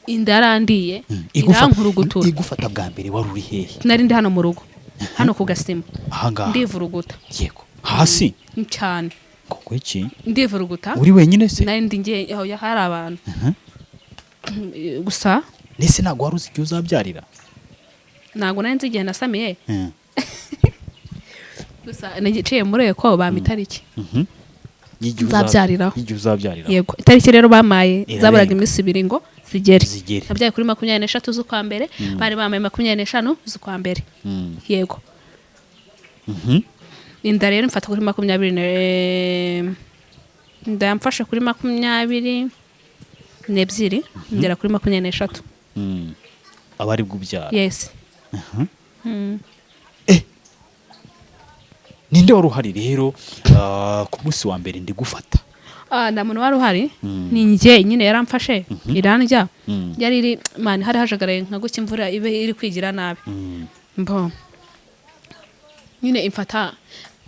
indarandiye irankurugutura igufata bwa mbere wari uri hehe nari ndi hano mu rugo hano ku Gasima ahangaha ndivuruguta yego hasi cyane koko iki ndivuruguta uri wenyine se nari ndi ngiye aho hari abantu gusa nese ntago wari uzi icyo uzabyarira ntago nari nzi igihe nasamiye gusa nagiye muri ko bamitariki nzabyariraho yego itariki rero bamaye zaburaga iminsi 2 ngo zigere nabyaye kuri 23 z'ukwa mbere bari bamaye 25 z'ukwa mbere yego inda rero mfata kuri 20 ndamfasha kuri 22 ngera kuri 23 abari bwubyara yes ninde wari uhari rero ku munsi wa mbere ndi gufata nda muntu wari uhari ni njye nyine yaramfashe irandya yari iri man hari hajagaraye nka guki imvura ibe iri kwigira nabi mbo nyine imfata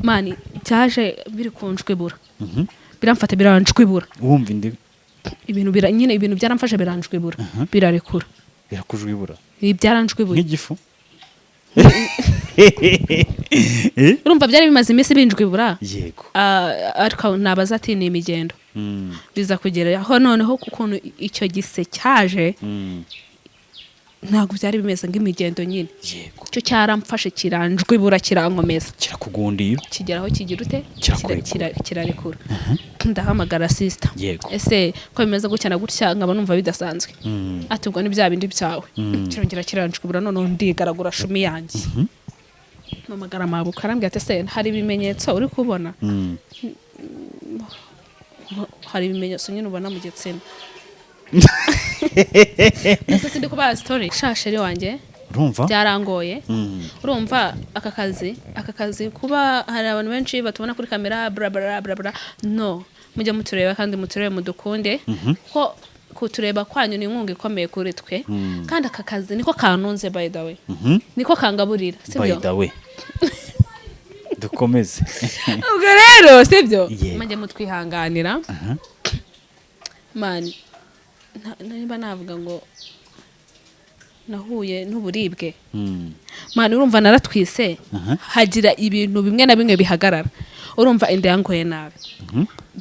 man cyaje biri kunjwibura biramfata biranjwibura wumva indi ibintu nyine ibintu byaramfashe biranjwibura birarekura birakujwibura byaranjwibura nk'igifu urumva byari bimaze iminsi binjwibura yego ariko nabaza ati ni imigendo biza kugera aho noneho kukuntu icyo gise cyaje ntabwo byari bimeze nk'imigendo nyine yego cyo cyaramfashe kiranjwibura kirankomeza kirakugundira kigeraho kigira ute kirarekura ndahamagara sister yego ese ko bimeze gutya na gutya nkaba numva bidasanzwe ati ubwo ni bya bindi byawe kirongera kiranjwibura none ndigaragura shumi yanjye mpamagara mabuka arambwira ati se hari ibimenyetso uri kubona hari ibimenyetso nyine ubona mu gitsina ese sindi kuba story shasheri wanjye urumva byarangoye urumva aka kazi kuba hari abantu benshi batubona kuri kamera bla bla bla bla no mujye mutureba kandi muturebe mudukunde ko kutureba kwanyu ni inkunga ikomeye kuri twe kandi aka kazi niko kanunze by the way niko kangaburira sibyo by the way dukomeze ubwo rero sibyo mujye mutwihanganira man niba navuga ngo nahuye n'uburibwe man urumva naratwise hagira ibintu bimwe na bimwe bihagarara urumva inda yangoye nabi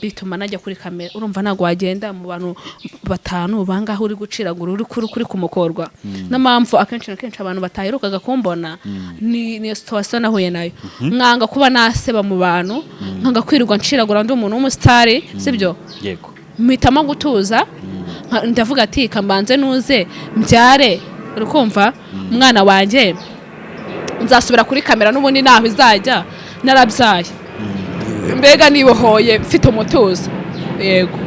bituma najya kuri kamera urumva nago wagenda mu bantu 5 bangaho uri guciragura uri kuri kumukorwa n'amamfu akenshi abantu bataherukaga kumbona ni situation nahuye nayo mwanga kuba naseba mu bantu nkanga kwirirwa nciragura ndi umuntu w'umusitari sibyo yego mpitamo gutuza ndavuga ati kambanze nuze mbyare urukumva umwana wanjye nzasubira kuri kamera n'ubundi naho izajya narabyaye mbega nibohoye mfite umutuzo yego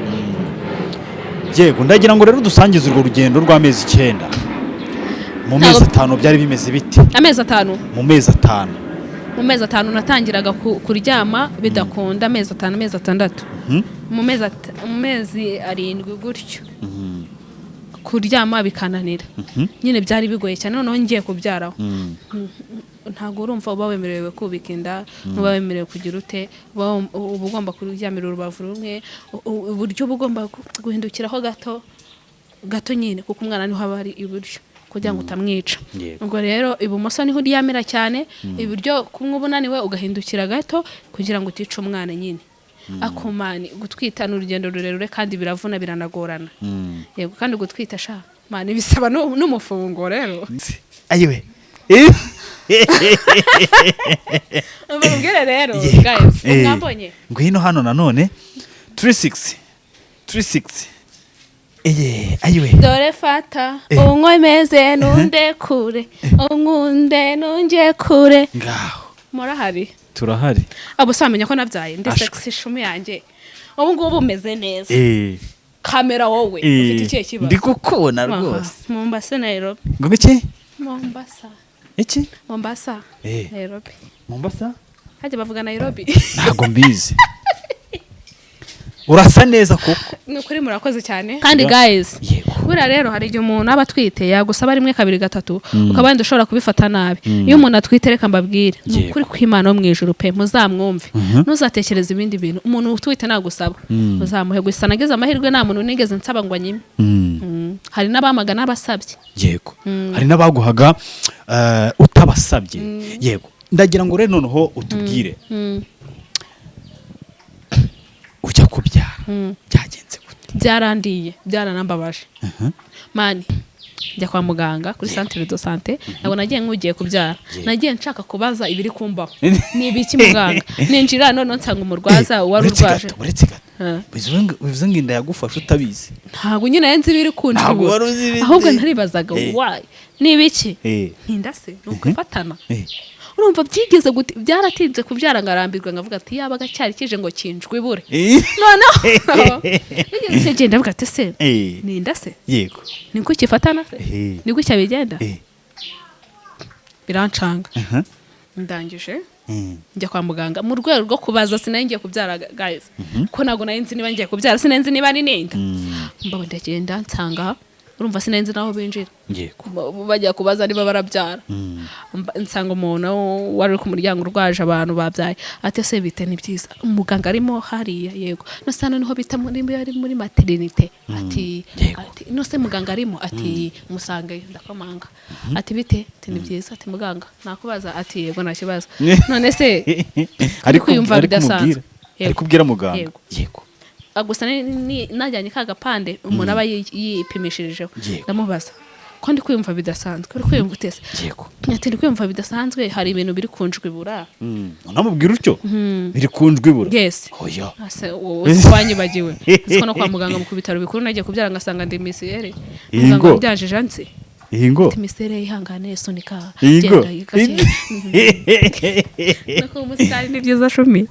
ndagira ngo rero dusangize urwo rugendo rw'amezi 9 mu mezi 5 byari bimeze biti amezi 5 mu mezi 5 natangiraga kuryama bidakunda amezi 5 amezi 6 mu mezi 7 gutyo kuryama bikananira nyine byari bigoye cyane noneho ngiye kubyaraho ntago urumva uba wemerewe kubika inda nuba wemerewe kugira ute uba ugomba kuryamira urubavu rumwe uburyo bugomba guhindukiraho gato nyine kuko umwana niho aba ari iburyo kugira ngo utamwica ubwo rero ibumoso niho uryamira cyane iburyo kumwe ubunaniwe ugahindukira gato kugira ngo utice umwana nyine akomani gutwita n'urugendo rurerure kandi biravuna biranagorana yego kandi gutwita sha mani bisaba n'umufungo rero ayiwe mbabwire rero guys mwambonye ngwino hano nanone 36 ayiwe dore fata unkwemeze nunde kure unkunde nunge kure ngaho murahari turahari abo samenya ko nabyaye ndi sexy shumi yanjye ubu ngubu umeze neza kamera wowe ufite ikihe kibazo ndi kukubona rwose Mombasa Nairobi ngo iki Mombasa iki Mombasa Nairobi Mombasa haje bavuga Nairobi ntago mbizi urasa neza koko. ni ukuri murakoze cyane kandi guys buriya rero hari igihe umuntu aba atwite yagusaba rimwe kabiri gatatu ukaba wenda ushobora kubifata nabi. Iyo umuntu atwite reka mbabwire ni ukuri kw'Imana wo mu ijuru pe muzamwumve ntuzatekereza ibindi bintu. Umuntu utwite nagusaba uzamuhe gusa. Nagize amahirwe nta muntu nigeze nsaba ngo anyime. Hari n'abamaga n'abasabye. Yego hari n'abaguhaga utabasabye. Yego ndagira ngo rero noneho utubwire ujya kubyara byagenze gute? Byarandiye byaranambabaje mani. Njya kwa muganga kuri centre de santé ntabwo nagiye nk'ugiye kubyara, nagiye nshaka kubaza ibiri kumbaho ni ibiki muganga. Ninjira none nsanga umurwaza wari urwaje. bivuze ngo inda yagufasha utabizi? Ntabwo nyine yanzi ibiri kunjibura, ahubwo ntaribazaga why ni ibiki ntinda se nukufatana. Urumva byigeze byaratinze kubyara ngarambirwa ngavuga ati yabaga cyari kije ngo kinjwe ibure noneho igeze genda vuga ati se ninda se yego niko kifatana se niko cyabigenda birancanga. Ndangije njya kwa muganga mu rwego rwo kubaza sinangiye kubyara guys ko nago nayinzi niba ngiye kubyara sinenzi niba ni ninda mbaho ndagenda nsanga urumva sinenzi naho binjira bajya kubaza niba barabyara. Nsanga umuntu wari ku muryango urwaje abantu babyaye ati se bite ni byiza umuganga arimo hariya yego no sana niho bita muri maternité ati no se muganga arimo ati musange ndakomanga ati bite ni byiza ati muganga nakubaza ati yego nakibaza none se ariko yumva bidasanzwe ariko ubwira muganga yego gusa najyanye ka gapande umuntu aba yipimishirijeho ndamubaza ko ndi kwiyumva bidasanzwe uri kwiyumva utese ati ndi kwiyumva bidasanzwe hari ibintu biri kunjwibura. Unamubwira utyo biri kunjwibura? Yes. Oya wanyibagiwe siko no kwa muganga mu kubitaro bikuru nagiye kubyara ngasanga ndi misiyere muganga byaje janse ingo misiyere ihangane sunika genda yikaje nako umusitari ni byiza shumi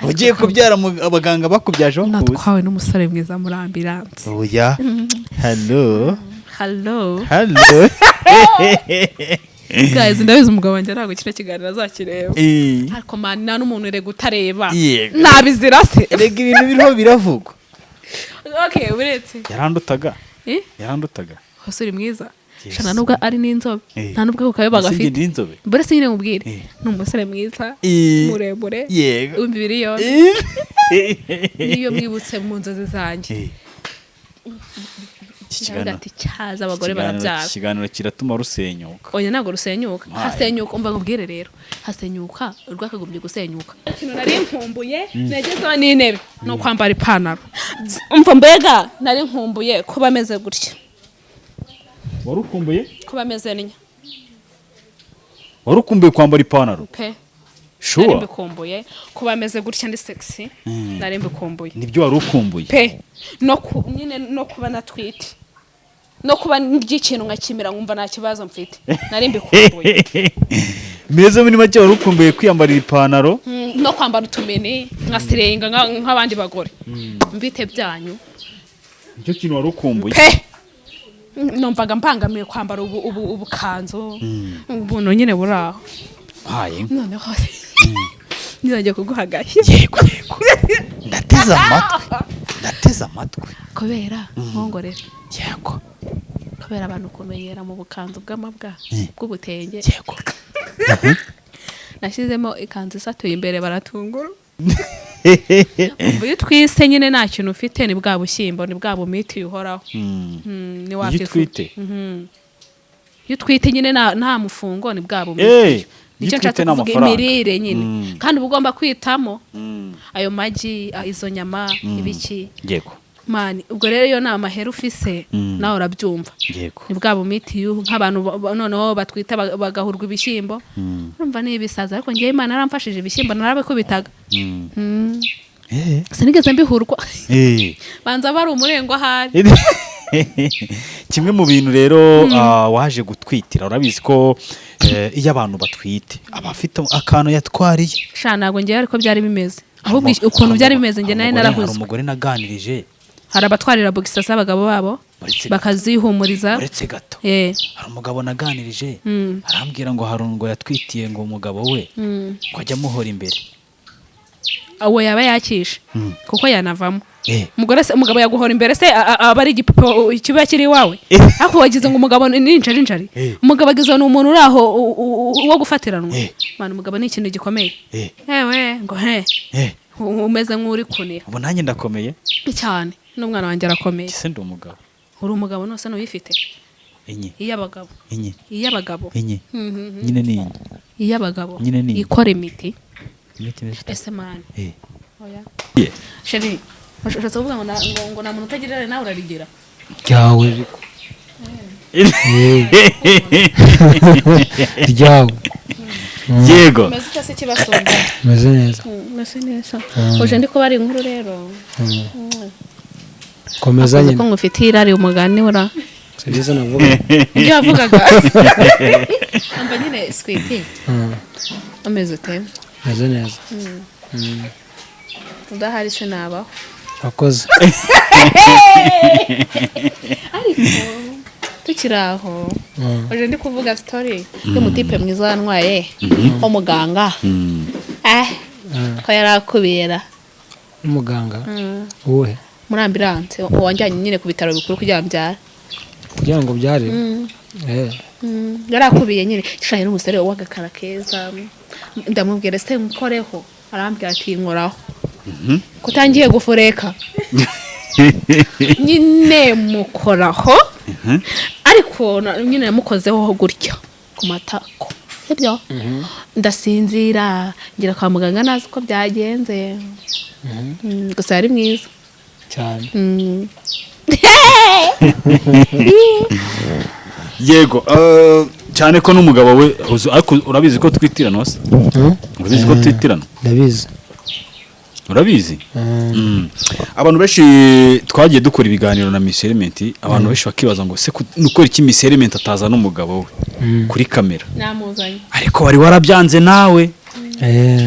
ugiye kubyara abaganga bakubyaje bakuze natwawe n'umusore mwiza muri ambulance. Oya hello guys ndabizi umugabo wanjye ntabwo kino kiganiro azakireba ariko mani nta n'umuntu rega utareba nabizira se rega ibintu biriho biravugwa. Okay uretse yarandutaga hose uri mwiza shana nubwo ari n'inzobe nta nubwo kukayoba gafite mbere se nyine mubwire ni umusore mwiza muremure w'imibiri yose niyo mwibutse mu nzozi zanjye ati cyaza abagore barabyara. Ikiganiro kiratuma rusenyuka. Oya ntabwo rusenyuka hasenyuka umva nkubwire rero hasenyuka urwakagombye gusenyuka. Ikintu nari nkumbuye nagezeho n'intebe no kwambara ipantaro umva mbega nari nkumbuye kuba ameze gutya. Wari ukumbuye kuba ameze n'inya? Wari ukumbuye kwambara ipantaro pe? Sure. Nari mbikumbuye kuba ameze gutya ndi sexy nari mbikumbuye. Nibyo wari ukumbuye pe nyine no kuba natwite no kuba n'ikintu nkakimira nkumva nta kibazo mfite nari mbikumbuye. Meze muri make wari ukumbuye kwiyambarira ipantaro no kwambara utumeni nkasirenga nk'abandi bagore mbite byanyu. Nicyo kintu wari ukumbuye pe numvaga mpangamiye kwambara ubukanzu ubuntu nyine buraho haye noneho nizajya kuguhagashya. Yego ndateza amatwi kubera nkongorera. Yego kubera abantu kumenyera mu bukanzu bw'amabwa bw'ubutenge. Yego nashyizemo ikanzu isatuye imbere baratungura. Iyo twise nyine nta kintu ufite ni bwa bushyimbo ni bwa bumiti uhoraho ni wafite. Iyo twite nyine nta mufungo ni bwa bumiti. Nicyo nshatse kuvuga imirire nyine kandi uba ugomba kwitamo ayo magi izo nyama ibiki. Yego mani ubwo rero iyo nta mahera ufise nawe urabyumva. Yego ni bwa bumiti nk'abantu noneho batwita bagahurwa ibishyimbo urumva ni ibisaza ariko ngewe Imana yaramfashije ibishyimbo narabikubitaga sinigeze mbihurwa banza bari umurengo ahari. Kimwe mu bintu rero waje gutwitira urabizi ko iyo abantu batwite abafite akantu yatwariye sha ntabwo ngewe ariko byari bimeze ahubwo ukuntu byari bimeze nge nawe narahuze. Hari umugore naganirije hari abatwarira boxer z'abagabo babo bakazihumuriza uretse gato. Hari umugabo naganirije arambwira ngo hari ngo yatwitiye ngo umugabo we ngo ajya amuhora imbere awo yaba yakishe kuko yanavamo umugabo yaguhora imbere se aba ari igipupe kiba kiri iwawe ariko wagize ngo umugabo ni injari umugabo agize ni umuntu uri aho wo gufatiranwa mwana umugabo ni ikintu gikomeye yewe ngo umeze nk'uri kuniha ubu nanjye ndakomeye cyane n'umwana wanjye arakomeye ese ndi umugabo uri umugabo nose n'uyifite iy'abagabo nyine ni iy'abagabo nyine ni ikora imiti ese mani sheri bashatse kuvuga ngo nta muntu utagirira nawe urarigira ryawe ryawe yego meze cyase kibasonga meze neza uje ndi ko bari inkuru rero komeza nyine ko ngufitiye irari umugani ura sibyiza navuga ibyo wavugaga amba nyine sweetie ameze ute meze neza udahari se nabaho wakoze ariko tukiri aho uje ndi kuvuga story y'umutipe mwiza wantwaye umuganga ko yarakubera umuganga uwe muri ambulance wanjyanye nyine ku bitaro bikuru kugira ngo byare yarakubiye nyine gishanye n'umusore w'agakara keza ndamubwira se nkoreho arambwira ati nkoraho kutangiye gufureka nyine mukoraho ariko nyine namukozeho gutya ku matako sibyo ndasinzira ngira kwa muganga nazi ko byagenze gusa yari mwiza cyane yego cyane ko n'umugabo we urabizi ko twitirana se urabizi ko twitirana ndabizi urabizi abantu benshi twagiye dukora ibiganiro na Miss Element abantu benshi bakibaza ngo se nukora iki Miss Element ataza n'umugabo we kuri kamera namuzanye ariko wari warabyanze nawe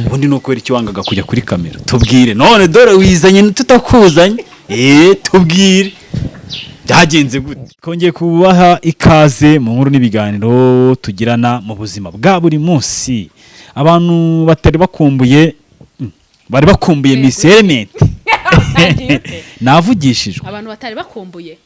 ubundi nuko iki wangaga kujya kuri kamera tubwire none dore wizanye tutakuzanye tubwire byagenze gute kongeye kubaha ikaze mu nkuru n'ibiganiro tugirana mu buzima bwa buri munsi abantu bari bakumbuye Miss Element navugishijwe abantu batari bakumbuye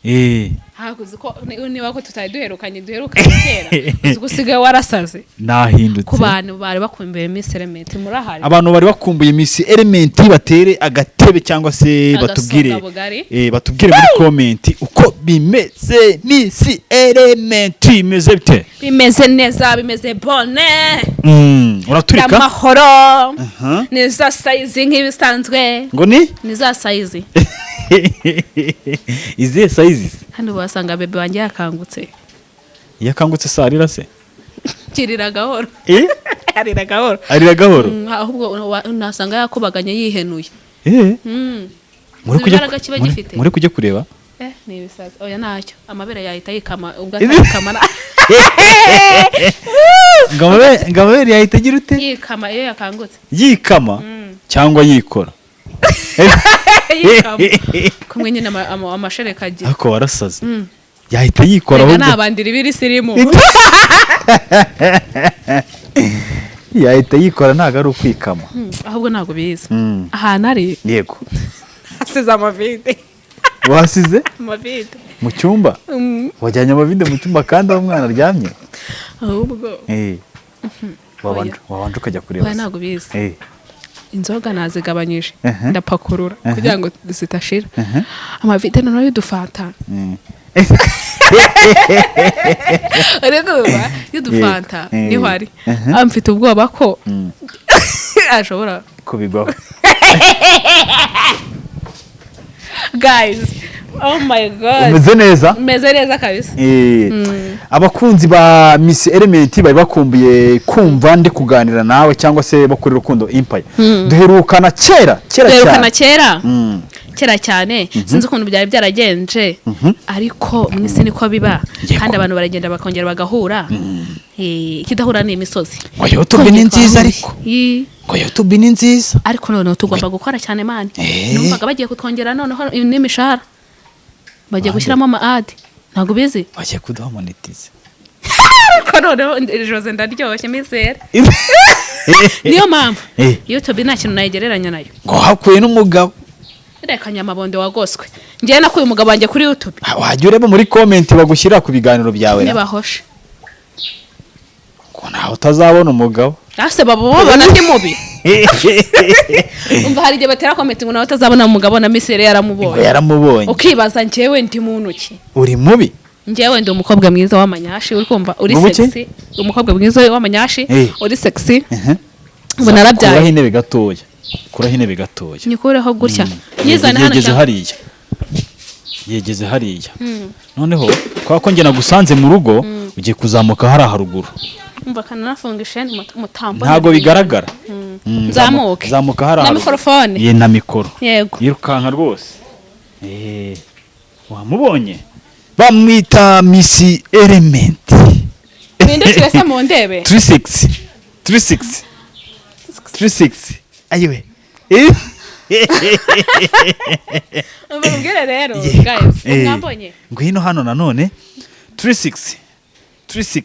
haguze ko niba ko tutari duherukanye kera gusigaye warasaze nahindutse ku bantu bari bakumbuye Miss Element murahari abantu bari bakumbuye Miss Element batere agatebe cyangwa se batubwire muri comment uko bimeze Miss Element imeze bite bimeze neza bimeze bone uraturika amahoro neza size nk'ibisanzwe ngo ni za size izihe sizes hano basanga bebe wanjye yakangutse sarira se kirira gahoro arira gahoro ahubwo nasanga yakubaganye yihenuye muri kujya kureba ni ibisazi oya ntacyo amabere yahita yikama ubwo atayikamara amabere yahita agira ute yikama iyo yakangutse yikama cyangwa yikora kumwe nyine amashereka agira ariko warasaze yahita yikora ahubwo nabandira ibiri sirimu yahita yikora ntago ari ukwikama ahubwo ntago biza ahantu ari yego hasize amavide wasize amavide mu cyumba wajyanye amavide mu cyumba kandi aho umwana aryamye ahubwo wabanje ukajya kureba ntago biza inzoga nazigabanyije ndapakurura kugira ngo zitashira amavide noneho y'udufanta ariko y'udufanta niho ari mfite ubwoba ko ashobora kubigwaho guys oh my god umeze neza kabisa abakunzi ba Miss Element bari bakumbuye kumva ndi kuganira nawe cyangwa se bakuri rukundo Empire duherukana kera cyane sinzi ukuntu byari byaragenje ariko mwisi niko biba kandi abantu baragenda bakongera bagahura ikidahura ni imisozi ngo YouTube ni nziza ngo YouTube ni nziza ariko none tugomba gukora cyane mani numvaga bagiye kutwongera noneho n'imishahara bagiye gushyiramo ama ad ntago bizi bagiye kuduha monetize ko noneho Jose ndaryoshye misere niyo mpamvu YouTube nta kintu nayigereranya nayo ngo hakuye n'umugabo reka nyamabondo wagoswe ngiye nakuye umugabo wanjye kuri YouTube wajya ureba muri comment bagushyira ku biganiro byawe nibahoshe ko naho utazabona umugabo ase babona ndi mubi umva hari igihe batera comment ngo nawe utazabona umugabo na misere yaramubonye ukibaza njyewe ndi muntu ki uri mubi njyewe ndi umukobwa mwiza w'amanyashi uri kumva uri sexy umukobwa mwiza w'amanyashi uri sexy ubu narabyaye kuraho intebe gatoya nyikureho gutya yizana hano yegeze hariya noneho kwa ko ngena gusanze mu rugo ugiye kuzamuka hari haruguru umva kana nafunga isheni mutambo ntago bigaragara zamuka hari na mikrofone ye na mikoro yego yirukanka rwose wamubonye bamwita Miss Element bindukire se mu ndebe 36 ayiwe mbabwire rero guys mwambonye ngwino hano nanone 36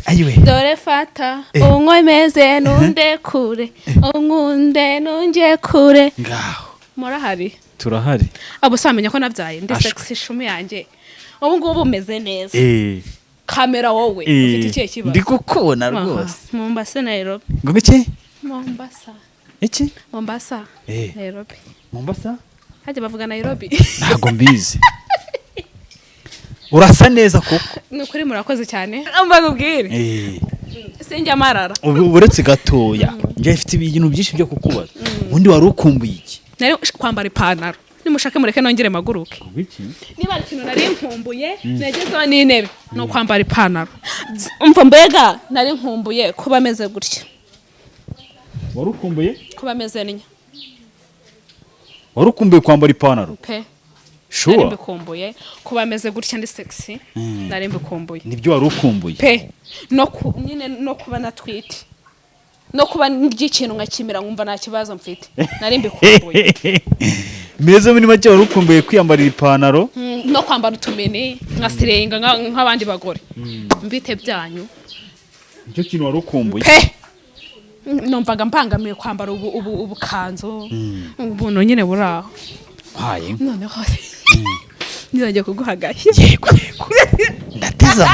ayiwe dore fata unkomeze nunde kure unkunde nunge kure ngaho murahari turahari abo samenya ko nabyaye ndi sexy shumi yanjye ubu ngubu umeze neza kamera wowe ufite ikihe kibazo ndi kukubona rwose Mombasa Nairobi ngo iki Mombasa Nairobi Mombasa hajya bavuga Nairobi ntago mbizi urasa neza koko nukuri murakoze cyane mbagubwire sinjya marara uretse gatoya njye ifite ibintu byinshi byo kukubaza undi wari ukumbuye iki nari kwambara ipantaro nimushake mureke nongere maguruke niba ari ikintu nari nkumbuye nagezeho n'intebe no kwambara ipantaro umva mbega nari nkumbuye kuba ameze gutya wari ukumbuye kuba ameze n'inya wari ukumbuye kwambara ipantaro pe sure nari mbikumbuye kuba ameze gutya ndi sexy nari mbikumbuye nibyo wari ukumbuye pe nyine no kuba natwite no kuba n'ikintu nkakimira nkumva nta kibazo mfite nari mbikumbuye meze muri make wari ukumbuye kwiyambarira ipantaro no kwambara utumini nkasirenga nk'abandi bagore mbite byanyu nicyo kintu wari ukumbuye pe numvaga mpangamiye kwambara ubukanzu ubuntu nyine buraho haye noneho nizajya kuguhagashya yego ndateza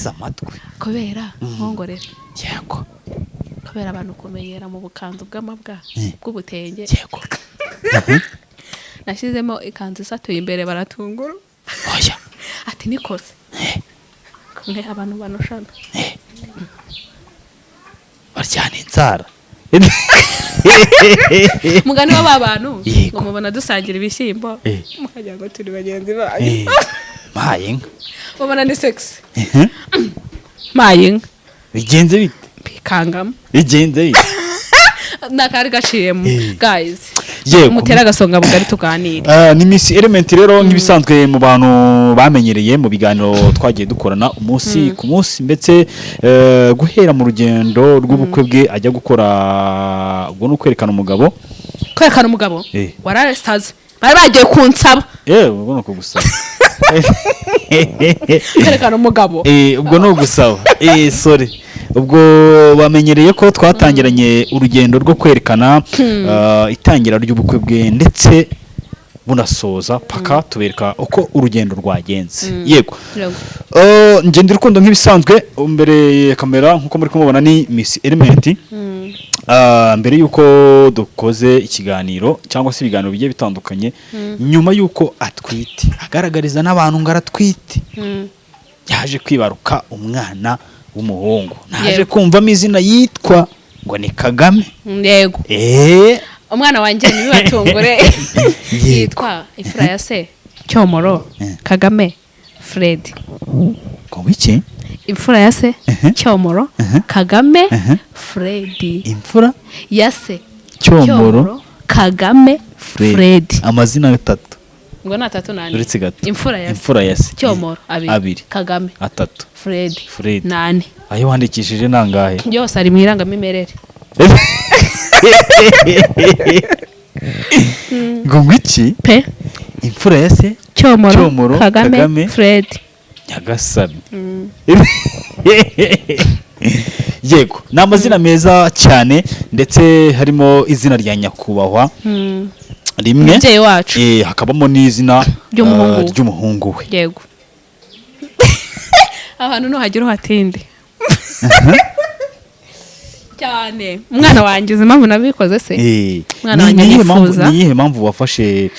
amatwi kubera nkongorera yego kubera abantu kumenyera mu bukanzu bw'amabwa bw'ubutenge yego nashyizemo ikanzu isatuye imbere baratungura oya ati nikose kumwe abantu banoshana baryana inzara mugani wa babantu ngo mubona dusangira ibishyimbo mukagira ngo turi bagenzi banyu mayinga mubona ni sexy mayinga bigenze bite bikangamo bigenze bite nakari gaciyemo guys yego mutera gasonga bugari tuganira ni Miss Element rero nk'ibisanzwe mu bantu bamenyereye mu biganiro twagiye dukorana umunsi ku munsi ndetse guhera mu rugendo rw'ubukwe bwe ajya gukora ubwo no kwerekana umugabo wararestaze bari bagiye kunsaba ubwo no kugusaba kwerekana umugabo ubwo no gusaba sorry ubwo bamenyereye ko twatangiranye urugendo rwo kwerekana itangira ry'ubukwe bwe ndetse bunasoza paka tubereka uko urugendo rwagenze yego ngende urukundo nk'ibisanzwe imbere ya kamera nkuko muri kumubona ni Miss Element mbere yuko dukoze ikiganiro cyangwa se ibiganiro bigiye bitandukanye nyuma yuko atwite agaragariza n'abantu ngo aratwite yaje kwibaruka umwana w'umuhungu naje kumvamo izina yitwa ngo ni Kagame yego umwana wanjye nibibatungure yitwa Ifura ya se Cyomoro Kagame Fred ko wiki Imfura ya se Cyomoro Kagame Fred imfura ya se Cyomoro Kagame Fred amazina atatu ngo na tatu nani uretse gato imfura ya se Cyomoro abiri Kagame atatu Fred nani ayo wandikishije nangahe yose ari mu irangamimerere ngo ngwiki pe imfura ya se Cyomoro Kagame Fred Nyagasani. Yego ni amazina meza cyane ndetse harimo izina rya nyakubahwa rimwe umubyeyi wacu hakabamo n'izina ry'umuhungu we. yego ahantu nuhagira uhatinde cyane. Umwana wanjye uzi impamvu nabikoze se? Umwana wanjye nifuza. Niyihe mpamvu wafashe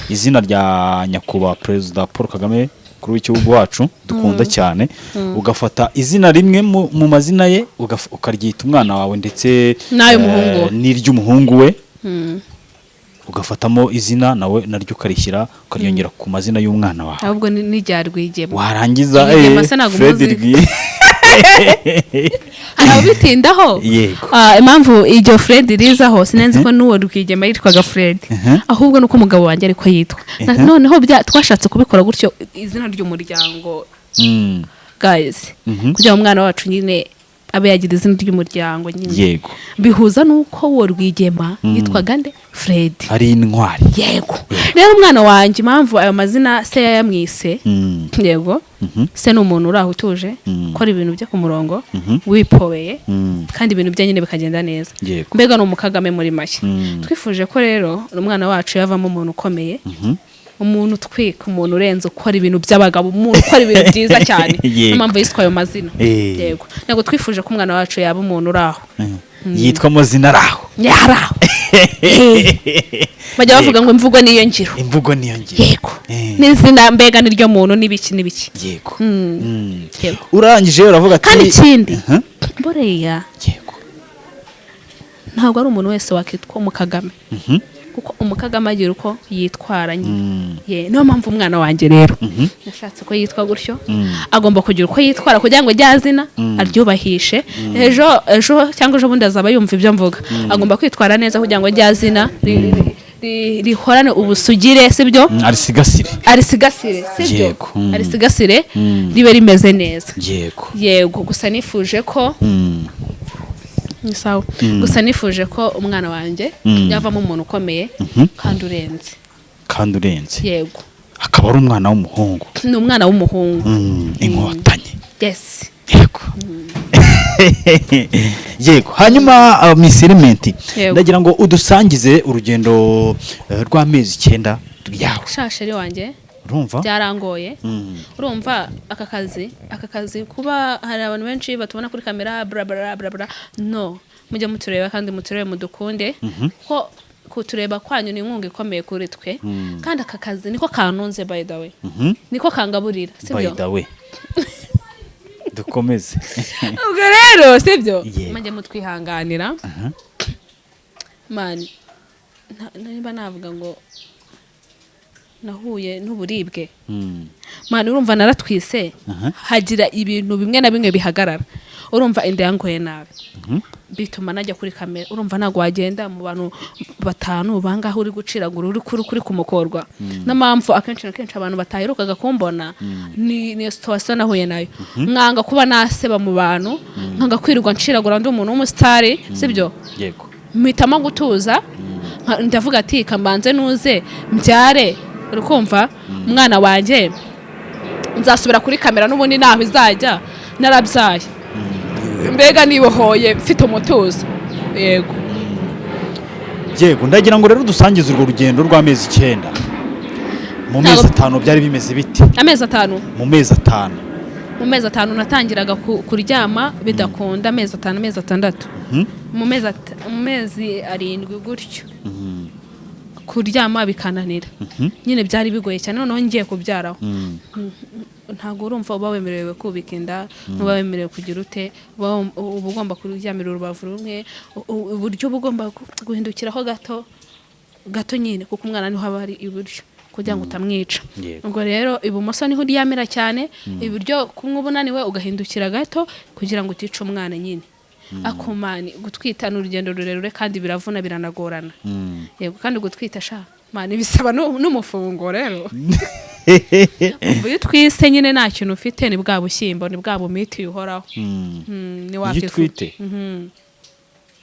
izina rya nyakubahwa Perezida Paul Kagame kuri w'igihugu wacu dukunda cyane, ugafata izina rimwe mu mazina ye ukaryita umwana wawe ndetse n'iry'umuhungu we, ugafatamo izina nawe naryo ukarishyira ukaryongera ku mazina y'umwana wawe? Ahubwo ni rya Rwigema. Warangiza Fred Rwigema arabitindaho. Impamvu iryo Fred rizaho sinenzi ko n'uwo Rwigema yitwaga Fred, ahubwo nuko umugabo wanjye ariko yitwa. Noneho twashatse kubikora gutyo izina ry'umuryango guys, kugira umwana wacu nyine abe yagira izina ry'umuryango nyine. Yego. Bihuza nuko uwo Rwigema yitwaga nde? Fred. Ari intwari. Yego. Rero umwana wanjye impamvu ayo mazina se yayamwise, yego, se ni umuntu uri aho utuje, ukora ibintu bye ku murongo, wipoweye, kandi ibintu bye nyine bikagenda neza. Mbega ni umukagame muri make. Twifuje ko rero umwana wacu yavamo umuntu ukomeye, umuntu utwika, umuntu urenze, ukora ibintu by'abagabo, umuntu ukora ibintu byiza cyane. Impamvu yiswe ayo mazina. Yego. Ntabwo twifuje ko umwana wacu yaba umuntu uri aho yitwa amazina araho. Yaraho. Bajya bavuga ngo imvugo niyo ngiro. Imvugo niyo ngiro. Yego. N'izina mbega niryo muntu n'ibiki. Yego. Urangije uravuga ati kandi ikindi boreya. Yego. Ntabwo ari umuntu wese wakitwa umukagame. Kuko umukagame agira uko yitwara nyine. Niyo mpamvu umwana wanjye rero nashatse ko yitwa gutyo, agomba kugira uko yitwara kugira ngo rya zina aryubahishe. Ejo cyangwa ejo bundi azaba yumva ibyo mvuga. Agomba kwitwara neza kugira ngo rya zina rihorane ubusugire, sibyo? Arisigasire, sibyo? Arisigasire ribe rimeze neza. Yego. Gusa nifuje ko gusa nifuje ko umwana wanjye yavamo umuntu ukomeye kandi urenze. Yego. Akaba ari umwana w'umuhungu. Ni umwana w'umuhungu. Inkotanyi. Yes. Yego. Yego. Hanyuma Miss Element, ndagira ngo udusangize urugendo rw'amezi 9 yawe. Shasheri wanjye urumva byarangoye. Urumva aka kazi kuba hari abantu benshi batubona kuri kamera bla bla bla bla, no, mujye mutureba kandi muturebe mudukunde ko kutureba kwanyu ni inkunga ikomeye kuri twe, kandi aka kazi niko kanunze by the way, niko kangaburira, sibyo? By the way dukomeze. Ubwo rero sibyo mujye mutwihanganira. Man, niba navuga ngo nahuye n'uburibwe, man, urumva naratwise, hagira ibintu bimwe na bimwe bihagarara. Urumva inda yangoye nabi, bituma najya kuri kamera. Urumva ntago wagenda mu bantu 5 bangaho uri guciragura uri kuri kumukorwa. N'amamfu akenshi abantu bataherukaga kumbona ni situation nahuye nayo. Mwanga kuba naseba mu bantu, nkanga kwirirwa nciragura ndi umuntu w'umusitari, sibyo? Yego. Mpitamo gutuza, ndavuga ati kambanze nuze mbyare. Urukumva umwana wanjye nzasubira kuri kamera n'ubundi naho izajya narabyaye, mbega nibohoye mfite umutuzo. Yego. Yego. Ndagira ngo rero dusangize urwo rugendo rw'amezi 9 mu mezi 5 byari bimeze biti? Amezi 5 mu mezi 5 mu mezi 5 natangiraga kuryama bidakunda. Amezi 5 amezi 6 mu mezi 7 gutyo kuryama bikananira nyine byari bigoye cyane. Noneho ngiye kubyaraho ntago urumva uba wemerewe kubika inda, uba wemerewe kugira ute, uba ugomba kuryamira urubavu rumwe, uburyo bugomba guhindukiraho gato nyine, kuko umwana niho aba ari iburyo kugira ngo utamwica. Ubwo rero ibumoso niho uryamira cyane, iburyo kumwe ubunaniwe ugahindukira gato kugira ngo utice umwana nyine. Akomani gutwita n'urugendo rurerure kandi biravuna biranagorana. Yego. Kandi gutwita mani bisaba n'umufungo rero. Ubu twise nyine nta kintu ufite, ni bwa bushyimbo, ni bwa bumiti uhoraho. Ni wakifite.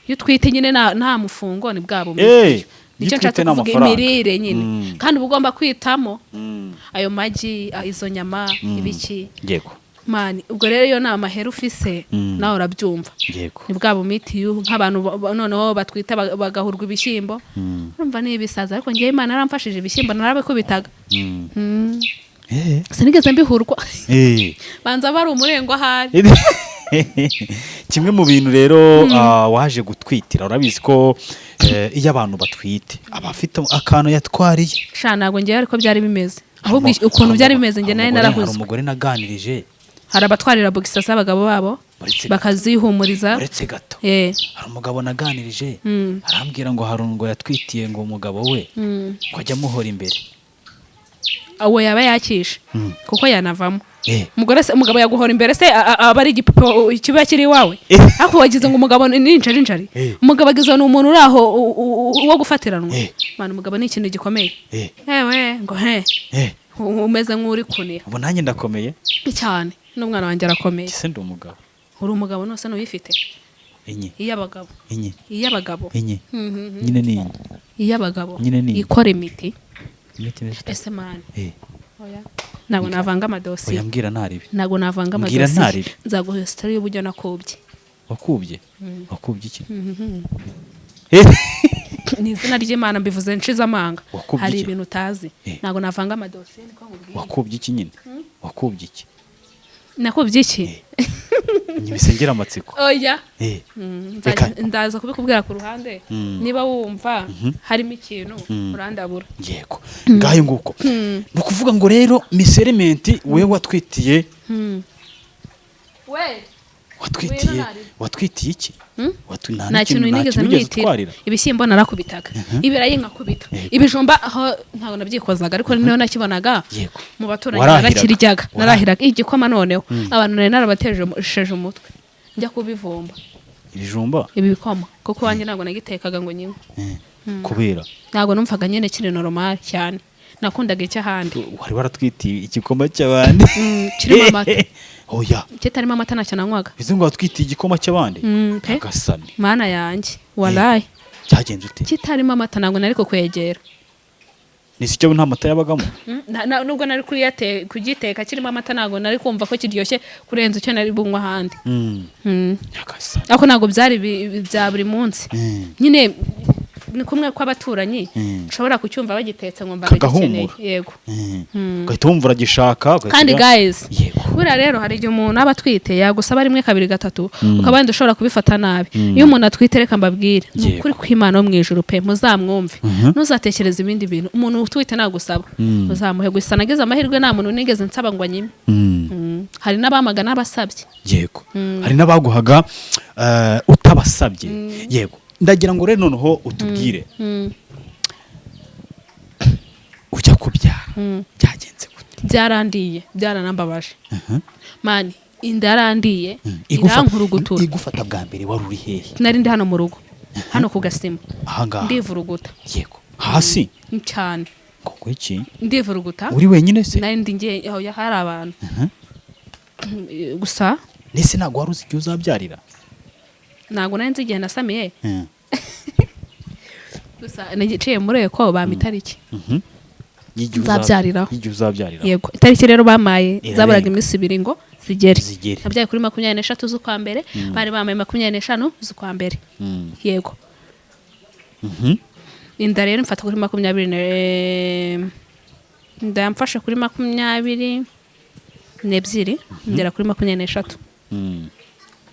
Yutwite nyine nta mufungo, ni bwa bumiti. nicyo Gitwite nshatse kuvuga n'amafaranga. imirire nyine kandi uba ugomba kwitamo Mm. ayo magi izo nyama ibiki yego mani ubwo rero iyo ni amahera ufise nawe urabyumva yego ni bwa bumitiyu nk'abantu noneho batwita bagahurwa ibishyimbo urumva ni ibisaza ariko ngewe imana yaramfashije ibishyimbo narabikubitaga sinigeze mbihurwa banza bari umurengo ahari kimwe mu bintu rero waje gutwitira urabizi ko iyo abantu batwite aba afite akantu yatwariye sha ntabwo ngewe ariko byari bimeze ahubwo ukuntu byari bimeze nge nawe narahuze hari umugore naganirije hari abatwarira bogisa z'abagabo babo bakazihumuriza uretse gato hari umugabo naganirije arambwira ngo hari ngo yatwitiye ngo umugabo we ko ajya amuhora imbere uwo yaba yakishe kuko yanavamo umugabo yaguhora imbere se aba ari igipupe kiba kiri iwawe ariko wagize ngo umugabo ni injari umugabo agize ni umuntu uri aho wo gufatiranwa mwana umugabo ni ikintu gikomeye yewe ngo umeze nk'uri kuniha ubu nanjye ndakomeye cyane n'umwana wanjye arakomeye ese ndi umugabo uri umugabo nose n'uyifite iy'abagabo nyine ni iy'abagabo nyine ni ikora imiti ese mani ntabwo navanga amadosiye yambwira ntaribi ntabwo navanga amadosiye nzaguha sitori y'uburyo nakubye wakubye iki ni izina ry'imana mbivuze nshize amanga Wakubye hari iki? ibintu utazi ntabwo navanga amadosiye niko nkubwiye wakubye iki nyine wakubye iki nakubye iki nyibisengera amatsiko oya Reka. ndaza kubikubwira ku ruhande niba wumva harimo ikintu urandabura yego ngayo nguko ni ukuvuga ngo rero miserimenti wewe watwitiye watwitiye iki nta kintu nigeze mwitira ibishyimbo narakubitaga ibirayi nkakubita ibijumba aho ntabwo nabyikozaga ariko niyo nakibonaga mu baturanyi narakiryaga narahiraga igikoma noneho abantu nari narabatesheje umutwe njya kubivumba ibijumba ibikoma kuko wanjye ntabwo nagitekaga ngo nyine kubera ntabwo numvaga nyine kiri normal cyane nakundaga icy'ahandi wari waratwitiye igikoma cy'abandi kirimo amata oya kitarimo amata ntacyo nanywaga bize ngo watwitiye igikoma cy'abandi agasami mana yanjye warayi cyagenze ute kitarimo amata ntabwo nari kukwegera nisi cyo nta mata yabagamo nubwo nari kugiteka kirimo amata ntabwo nari kumva ko kiryoshye kurenza icyo nari bunywa ahandi ariko ntabwo byari bya buri munsi nyine ni kumwe kw'abaturanyi ushobora kucyumva bagitetse ngo mbaga gikeneye yego ugahita wumva uragishaka kandi guys buriya rero hari igihe umuntu aba atwite yagusaba rimwe kabiri gatatu ukaba wenda ushobora kubifata nabi iyo umuntu atwite reka mbabwire ni ukuri kw'Imana wo mu ijuru pe muzamwumve ntuzatekereze ibindi bintu umuntu utwite nagusaba uzamuhe gusa nagize amahirwe nta muntu nigeze nsaba ngo anyime hari n'abamaga n'abasabye yego hari n'abaguhaga utabasabye yego ndagira ngo rero noneho utubwire ujya kubyara byagenze gute byarandiye byaranambabaje mani inda yarandiye irankurugutura igufata bwa mbere wari uri hehe nari ndi hano mu rugo hano ku Gasima ahangaha ndivuruguta yego hasi cyane koko iki ndivuruguta uri wenyine se nari ndi ngiye aho hari abantu gusa nese ntabwo wari uzi igihe uzabyarira ntabwo nari nzi igihe nasamiye gusa nagiye muri eko bampa itariki nzabyariraho igihe uzabyarira yego itariki rero bamaye zaburaga iminsi ibiri ngo zigere nabyaye kuri 23 z'ukwa mbere bari bamaye 25 z'ukwa mbere yego inda rero mfata kuri 20 ndamfasha kuri 22 ngera kuri 23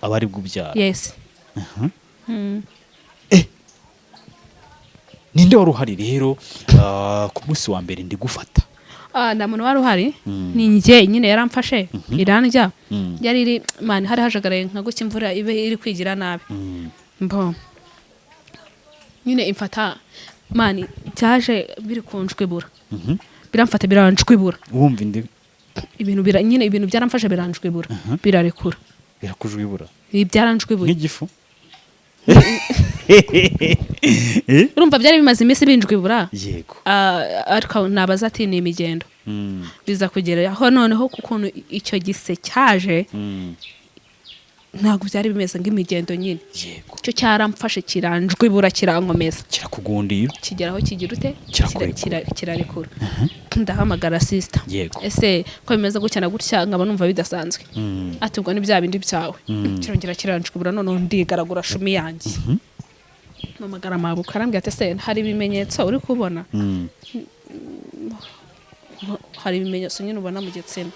abari bwubyara yes ninde wari uhari rero ku munsi wa mbere ndi gufata nta muntu wari uhari ni njye nyine yaramfashe irandya yari iri mani hari hajagaraye nka gutya imvura ibe iri kwigira nabi mbo nyine imfata mani cyaje biri kunjwibura biramfata biranjwibura wumva indi ibintu nyine ibintu byaramfashe biranjwibura birarekura birakujwibura byaranjwibuye nk'igifu urumva byari bimaze iminsi binjwibura yego ariko nabaza ati ni imigendo biza kugera aho noneho kukuntu icyo gise cyaje ntabwo byari bimeze nk'imigendo nyine yego cyo cyaramfashe kiranjwibura kirankomeza kirakugundira kigeraho kigira ute Kirakurekura. kirarekura ndahamagara sister Yego. ese ko bimeze gutya na gutya nkaba numva bidasanzwe ati ubwo ni bya bindi byawe kirongera kiranjwibura none ndigaragura shumi yanjye mpamagara mabuka arambwira ati se hari ibimenyetso uri kubona hari ibimenyetso nyine ubona mu gitsina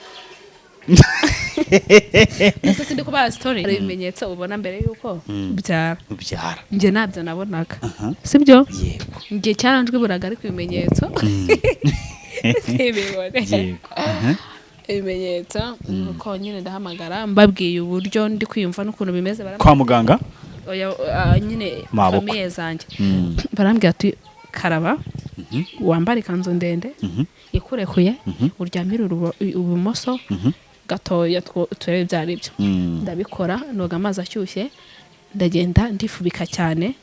ese sindi kubaha story hari ibimenyetso ubona mbere yuko byara njye nabyo nabonaga sibyo yego njye cyaranjwiburaga ariko ibimenyetso sibibone ibimenyetso nuko nyine ndahamagara mbabwiye uburyo ndi kwiyumva n'ukuntu bimeze kwa muganga nyine Maboko. famiye zanjye barambwira ati karaba wambara ikanzu ndende ikurekuye uryamire ibumoso gatoya turebe ibyo ari byo ndabikora noga amazi ashyushye ndagenda ndifubika cyane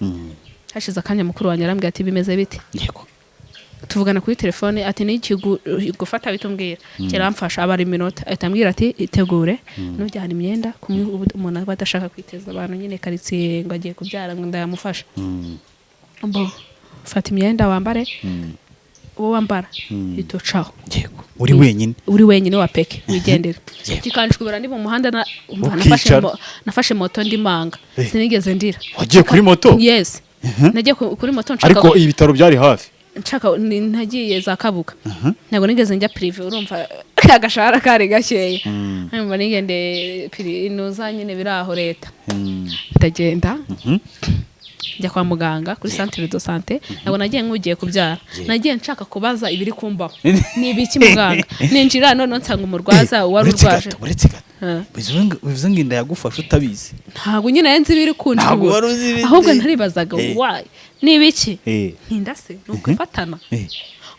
hashize akanya mukuru wanjye arambwira ati bimeze bite yego tuvugana kuri telefone ati n'iki gufata bitumbwira kiramfasha abara iminota ahita ambwira ati itegure nujyana imyenda kumwe umuntu aba adashaka kwiteza abantu nyine karitsiye ngo agiye kubyara ngo ndayamufasha mbo fata imyenda wambare uwo wambara itucaho yego uri wenyine wa peke wigendera kikanjwibura ndi mu muhanda nafashe moto ndi manga sinigeze ndira wagiye kuri moto yes nagiye kuri moto nshaka ariko ibitaro byari hafi nshaka ntagiye za kabuga ntabwo nigeze njya prive urumva agashahara kari gakeya nyuma nigende inuza nyine biri aho leta ndagenda njya kwa muganga kuri centre de santé ntabwo nagiye nk'ugiye kubyara nagiye nshaka kubaza ibiri kumbaho ni ibiki muganga ninjira none nsanga umurwaza wari urwaje bivuze ngo inda yagufasha utabizi ntabwo nyine yenze ibiri kunjibura ahubwo ntaribazaga why ni ibiki ntinda se nuko ifatana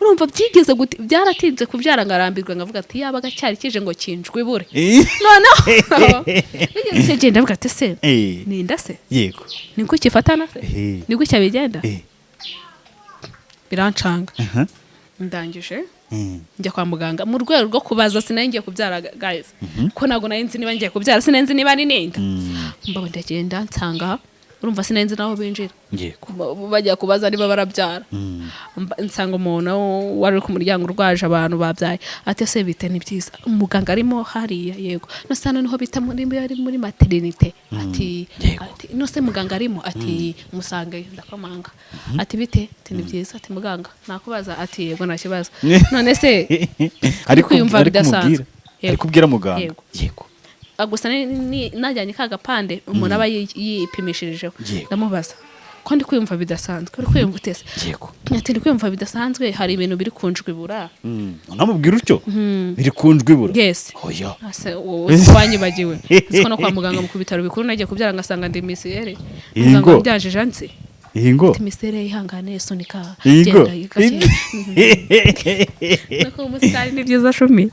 urumva byigeze byaratinze kubyara ngarambirwa ngavuga ati yabaga cyari kije ngo kinjwibure noneho bigeze genda mvuga ati se ninda se yego niko kifatana se niko cyabigenda birancanga ndangije njya kwa muganga mu rwego rwo kubaza sinangiye kubyara guys ko nago nayenzi niba ngiye kubyara sinenzi niba ni ninda mbabo ndagenda nsanga urumva sinenzi naho binjira bajya kubaza niba barabyara nsanga umuntu wari ku muryango urwaje abantu babyaye ati se bite ni byiza umuganga arimo hariya yego no sana niho bita muri maternité ati no se muganga arimo ati musange ndakomanga ati bite ni byiza ati muganga nakubaza ati yego nakibaza none se ariko yumva bidasanzwe ariko ubwira muganga yego gusa najyanye ka gapande umuntu aba yipimishirijeho ndamubaza ko ndi kwiyumva bidasanzwe uri kwiyumva utese ati ndi kwiyumva bidasanzwe hari ibintu biri kunjwibura unamubwira utyo biri kunjwibura yes oya wowe wanyibagiwe siko no kwa muganga mu bitaro bikuru nagiye kubyara ngasanga ndi misiyere muganga byaje jansi ingo misere ihangane sunika genda yikaje nako umusitari ni byiza shumi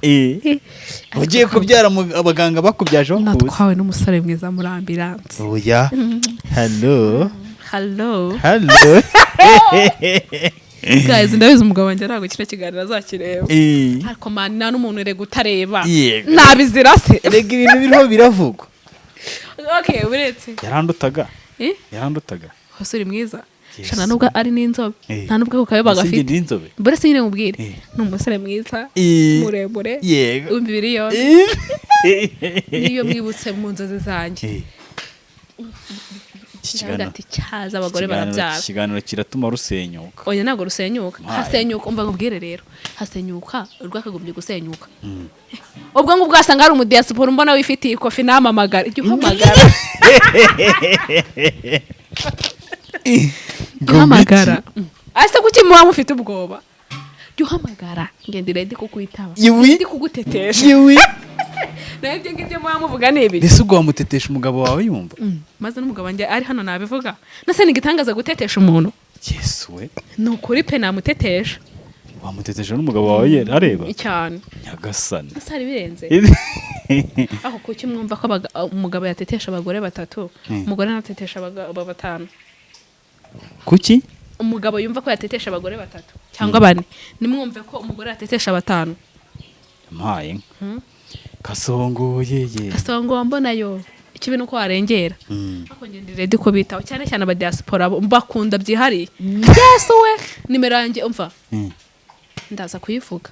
ugiye kubyara abaganga bakubyaje bakuze natwawe n'umusore mwiza muri ambulance oya hello guys ndabizi umugabo wanjye ntabwo kino kiganiro azakireba ariko mani nta n'umuntu ure gutareba nabizira se rega ibintu biriho biravugwa okay uretse yarandutaga uri mwiza shana nubwo ari n'inzobe nta nubwo kukayo bagafite mbere se nyine mubwire ni umusore mwiza muremure imibiri yose niyo mwibutse mu nzozi zanjye ati cyaza abagore barabyara ikiganiro kiratuma rusenyuka oya ntabwo rusenyuka hasenyuka umva nkubwire rero hasenyuka urwakagombye gusenyuka ubwo ngubwo wasanga hari umudiaspora mbona wifitiye ikofi namamagara ijya uhamagara guhamagara ase kuki muba mufite ubwoba jya uhamagara ngendera ndi kukwitaba ndi kugutetesha nawe ibyo ngibyo muba muvuga ni ibiri ese ubwo wamutetesha umugabo wawe yumva maze n'umugabo wanjye ari hano nabivuga nase nigitangaza gutetesha umuntu yesu we ni ukuri pe namutetesha wamutetesha n'umugabo wawe areba cyane nyagasani ese hari birenze aho kuki mwumva ko umugabo yatetesha abagore 3 umugore natetesha abagabo 5 kuki umugabo yumva ko yatetesha abagore 3 cyangwa 4 nimwumve ko umugore yatetesha 5 mpaye kasongoye kasongo mbona yo ikibi nuko warengera ariko ngende ready ko bitaho cyane cyane aba diaspora bakunda byihariye yesu we nimero yanjye umva ndaza kuyivuga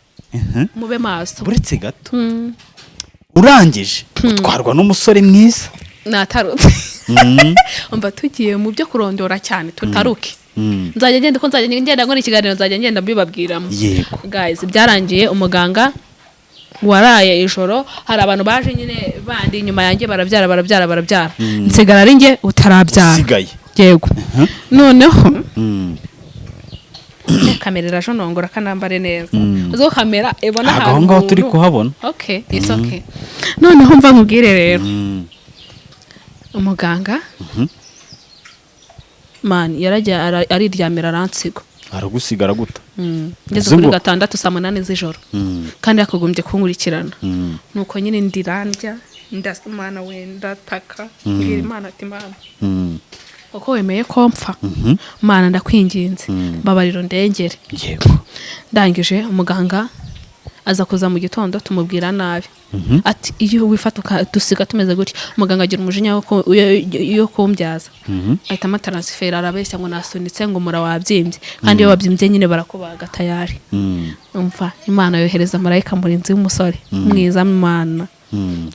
mube maso buretse gato urangije utwarwa n'umusore mwiza natarutse umva tugiye mu byo kurondora cyane tutaruke nzajya ngenda ko nzajya ngenda ngo ikiganiro nzajya ngenda mbibabwiramo yego guys byarangiye umuganga waraye ijoro hari abantu baje nyine bandi inyuma yanjye barabyara nsigara ari njye utarabyara usigaye yego noneho kamera irajonongora kanambare neza uzo kamera ibona aho ngaho turi kuhabona okay it's okay noneho mva nkubwire rero umuganga man yarajya ariryamira aransiga aragusigara guta ngeze kuri 6 saa 8 z'ijoro kandi yakogombye kunkurikirana nuko nyine ndirandya ndasumana wenda taka ngira Imana ati Imana uko wemeye ko mpfa Mana ndakwinginze mbabariro ndengere yego ndangije umuganga aza kuza mu gitondo tumubwira nabi ati iyo wifatuka dusiga tumeze gutya umuganga agira umujinya yo kumbyaza ahita amatransfer arabeshya ngo nasunitse ngo mura wabyimbye kandi iyo wabyimbye nyine barakubaga tayari umva Imana yohereza marayika murinzi w'umusore mwiza Imana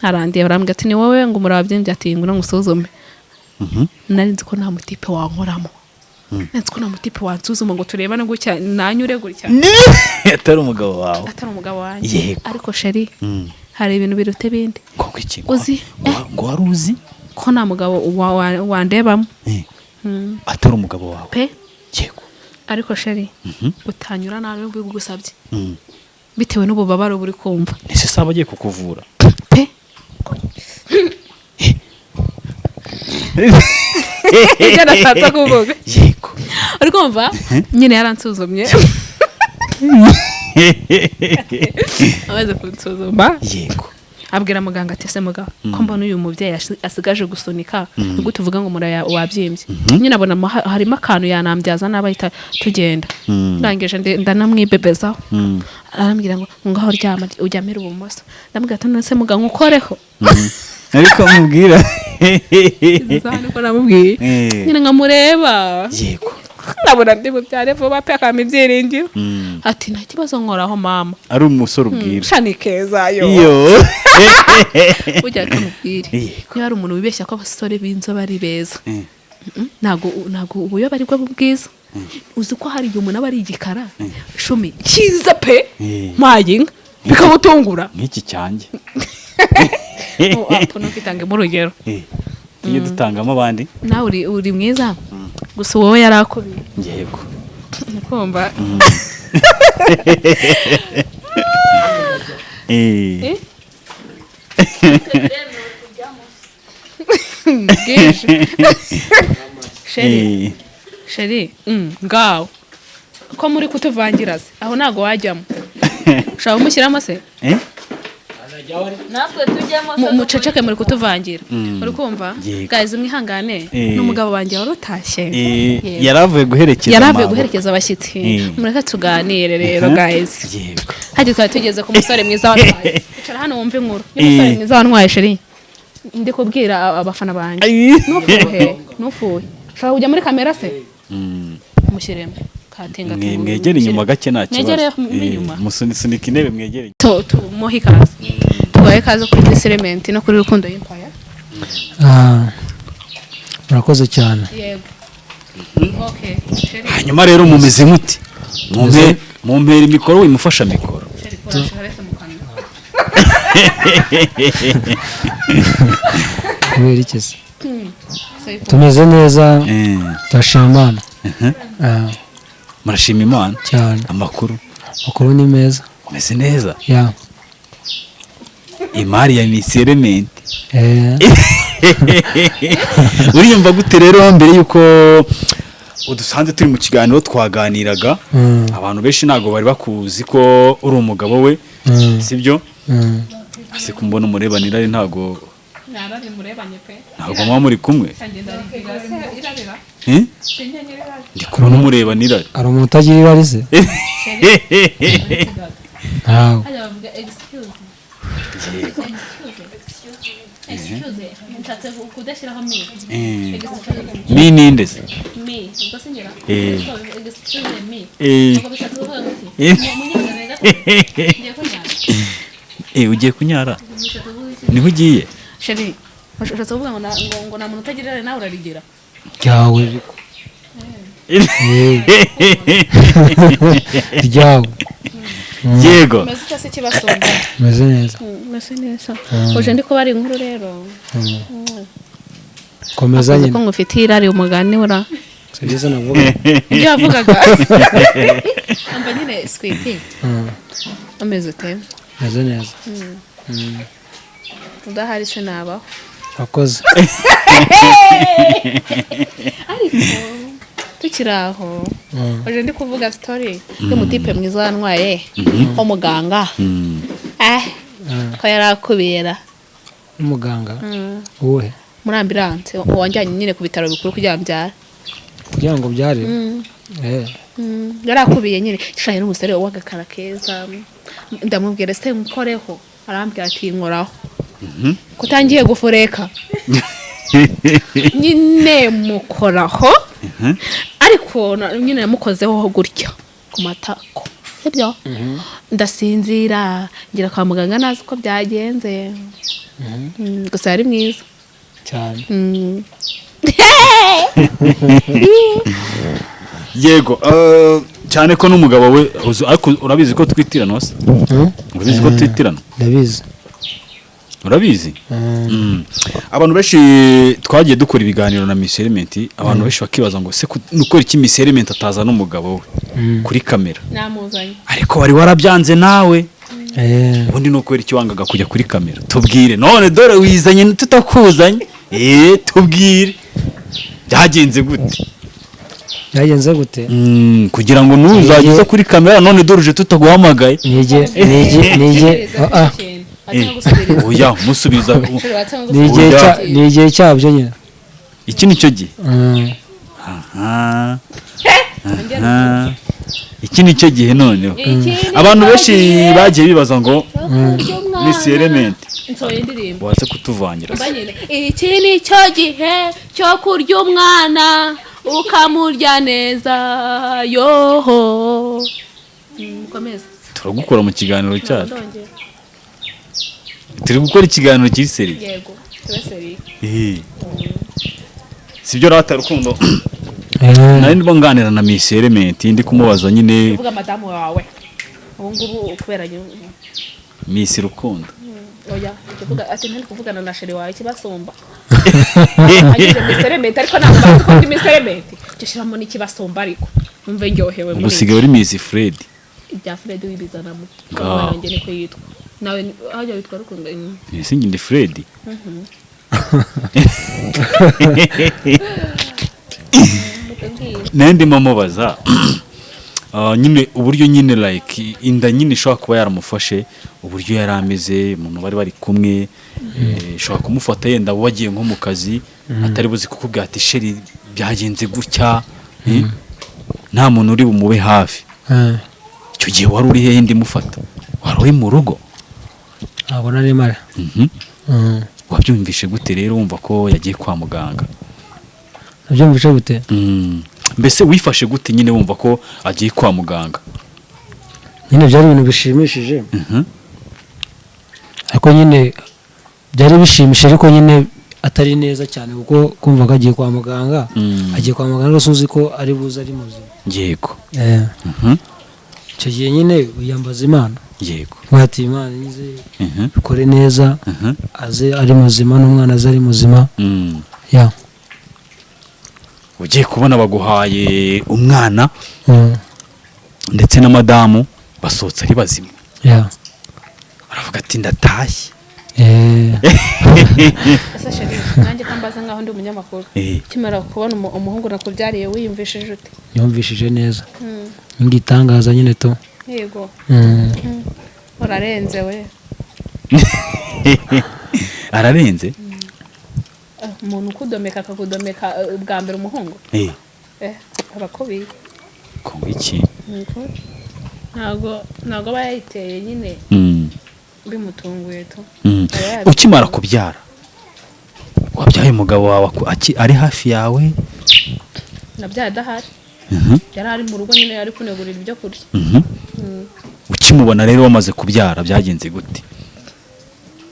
arandiye barambwira ati ni wowe ngo mura wabyimbye ati ngo ngusuzume narinzi ko nta mutipe wankoramo nzi ko nta mutipe wansuzuma ngo turebane gutya nanyure gutya atari umugabo wawe atari umugabo wanjye ariko sheri hari ibintu birute bindi ngo iki uzi ngo wari uzi ko nta mugabo wandebamo atari umugabo wawe pe yego ariko sheri utanyura nawe bigusabye bitewe n'ububabare buri kumva ese saba agiye kukuvura pe ijya nashatse kuvuga yego ariko mva nyine yaransuzumye amaze kunsuzuma yego abwira muganga ati se mugabo ko mbona uyu mubyeyi asigaje gusunika ubwo tuvuga ngo mura wabyimbye nyine abona harimo akantu yanambyaza n'abahita tugenda ndangije ndanamwibebezaho arambwira ngo ngaho ryama ujyamira ubumoso ndambwira ati none se mugabo nkukoreho ariko mubwira izana ko namubwiye nyine nkamureba yego nabona ndi bubyare vuba pe akama ibyiringiro ati nta kibazo nkoraho mama ari umusore ubwira shani keza yo ujya kumubwira niba ari umuntu wibeshya ko abasore b'inzobe ari beza ntago ubuyoba ari bwo bwiza uzi ko hari umuntu aba ari igikara shumi cyiza pe mayinga bikamutungura nk'iki cyanjye apo nukitange mu rugero tujye dutangamo abandi nawe uri mwiza gusa wowe yarakubiye yego nikumva sheri ngaho ko muri kutuvangira se aho ntago wajyamo ushaka umushyiramo se natwe tujyamo muceceke muri kutuvangira uri kumva guys mwihangane n'umugabo wanjye warutashye yaravuye guherekeza abashyitsi mureka tuganire rero guys haje twari tugeze ku musore mwiza wantwaye icara hano wumve inkuru y'umusore mwiza wantwaye sheri ndi kubwira abafana banjye nufuhe ushaka kujya muri kamera se mushyiremo katenga mwegere inyuma gake nta kibazo musunika intebe mwegere muhe ikaze tubaye ikaze kuri Discernment no kuri Rukundo Empire murakoze cyane yego okay hanyuma rero mumeze muti mumpera imikoro wimufasha mikoro kubera iki se tumeze neza turashima Imana murashima Imana cyane amakuru ni meza umeze neza imari ya Discernment uriyumva gute rero mbere yuko udusanze turi mu kiganiro twaganiraga abantu benshi ntago bari bakuzi ko uri umugabo we sibyo ase kumbona umurebanira ari ntago narari murebanye pe ntago mwa muri kumwe ndi kubona umurebanira ari umuntu utagira irari se excuse nshatse kudashyiraho mi mi ninde se mi ubwo singira excuse me ubwo bishatse kuvuga ngo munyagane gato ngiye kunyara ugiye kunyara niho ugiye sheri ushatse kuvuga ngo nta muntu utagirira nawe urarigira ryawe ryawe yego meze cyose kibasumba meze neza meze neza uje ndi ko bari inkuru rero komeza nyine ko ngufitiye irari umugani ura serivisi navuga ibyo yavugaga amba nyine sweetie ameze ute meze neza udahari se nabaho wakoze ariko tukiri aho uje ndi kuvuga story y'umutipe mwiza wantwaye umuganga ko yari akubera umuganga uwuhe muri ambulance wanjyanye nyine ku bitaro bikuru kugira ngo byare yari akubiye nyine ishanye n'umusore w'agakara keza ndamubwira se mukoreho arambwira ati nkoraho kutangiye gufureka nyine mukoraho ariko nyine namukozeho gutya ku matako sibyo ndasinzira ngira kwa muganga nazi uko byagenze gusa yari mwiza cyane yego cyane ko n'umugabo we ariko urabizi ko twitirana se urabizi ko twitirana ndabizi urabizi abantu benshi twagiye dukora ibiganiro na Miss Element abantu benshi bakibaza ngo se nukora iki Miss Element ataza n'umugabo we kuri kamera namuzanye ariko wari warabyanze nawe ubundi nuko iki wangaga kujya kuri kamera tubwire none dore wizanye tutakuzanye tubwire byagenze gute kugira ngo nuzageze kuri kamera none doruje tutaguhamagaye nije oya musubiza ni igihe cyabyo nyine iki nicyo gihe iki nicyo gihe noneho abantu benshi bagiye bibaza ngo Miss Element waze kutuvangira iki nicyo gihe cyo kurya umwana ukamurya neza yoho turagukora mu kiganiro cyacu turi gukora ikiganiro kiri seri yego seri sibyo rata rukundo nari ndimo nganira na Miss Element ndi kumubaza nyine uvuga madamu wawe ubu ngubu kubera Miss Rukundo oya uvuga ati ntari kuvugana na sheri wawe kibasumba ageze Miss Element ariko ntabwo ko ndi Miss Element cyashiramo n'ikibasumba ariko umve ndyohewe muri gusiga uri Miss Fred ibya Fred wibizana mu wanjye niko yitwa nawe hajya witwa Rukundo singi ndi Fred nende mamubaza nyine uburyo nyine like inda nyine ishobora kuba yaramufashe uburyo yari ameze umuntu bari kumwe ishobora kumufata yenda wagiye nko mu kazi atari buzi kukubwira ati sheri byagenze gutya nta muntu uri bumube hafi icyo gihe wari uri hehe ndi mufata wari uri mu rugo abona ari mara wabyumvishe gute rero wumva ko yagiye kwa muganga nabyumvishe gute mbese wifashe gute nyine wumva ko agiye kwa muganga nyine byari ibintu bishimishije ariko nyine byari bishimishije ariko nyine atari neza cyane kuko kumva ko agiye kwa muganga agiye kwa muganga rwose uzi ko ari buze ari muzima yego icyo gihe nyine wiyambaza Imana yego wati Imana nize bikore neza aze ari muzima n'umwana aze ari muzima ya ugiye kubona baguhaye umwana ndetse na madamu basohotse ari bazima baravuga ati ndatashye nanjye kambaza ngaho ndi umunyamakuru kimara kubona umuhungu nakubyariye wiyumvishije ute yumvishije neza ngitangaza nyine to yego urarenze we ararenze umuntu ukudomeka akakudomeka bwa mbere umuhungu abakubiye ko iki ntabwo aba yayiteye nyine bimutunguye to ukimara kubyara wabyaye umugabo wawe ari hafi yawe nabyaye adahari yari ari mu rugo nyine yari kunegurira ibyo kurya ukimubona rero wamaze kubyara byagenze gute